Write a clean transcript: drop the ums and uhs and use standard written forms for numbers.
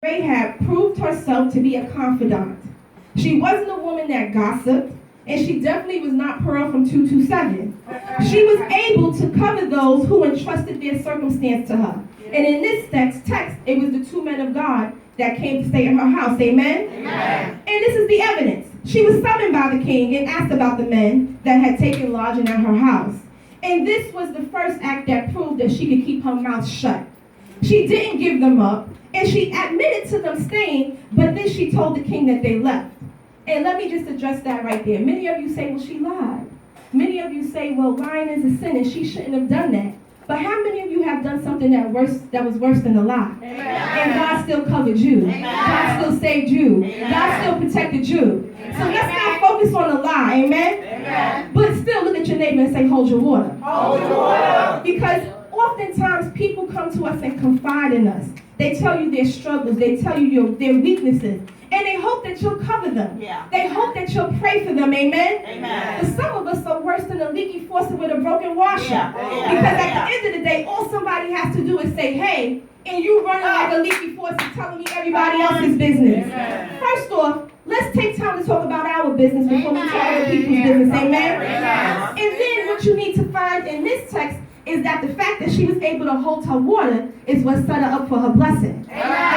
Rahab proved herself to be a confidant. She wasn't a woman that gossiped, and she definitely was not Pearl from 227. She was able to cover those who entrusted their circumstance to her. And in this text, it was the two men of God that came to stay in her house. Amen? Amen. And this is the evidence. She was summoned by the king and asked about the men that had taken lodging at her house. And this was the first act that proved that she could keep her mouth shut. She didn't give them up, and she admitted to them staying, but then she told the king that they left. And let me just address that right there. Many of you say, well, she lied. Many of you say, well, lying is a sin, and she shouldn't have done that. But how many of you have done something that was worse than a lie? Amen. And God still covered you. Amen. God still saved you. Amen. God still protected you. Amen. So let's not focus on the lie. Amen? Amen. But still look at your neighbor and say, hold your water. Hold your water. Because oftentimes people come to us and confide in us. They tell you their struggles. They tell you their weaknesses. And they hope that you'll cover them. Yeah. They hope that you'll pray for them. Amen? Amen. But some of us are worse than a leaky faucet with a broken washer. Yeah. Because at the end of the day, all somebody has to do is say, hey, and you running like a leaky faucet telling me everybody else's business. Amen. First off, let's take time to talk about our business before we talk other people's business. Amen? Amen. And then what you need to find in this text is that the fact that she was able to hold her water is what set her up for her blessing. Amen.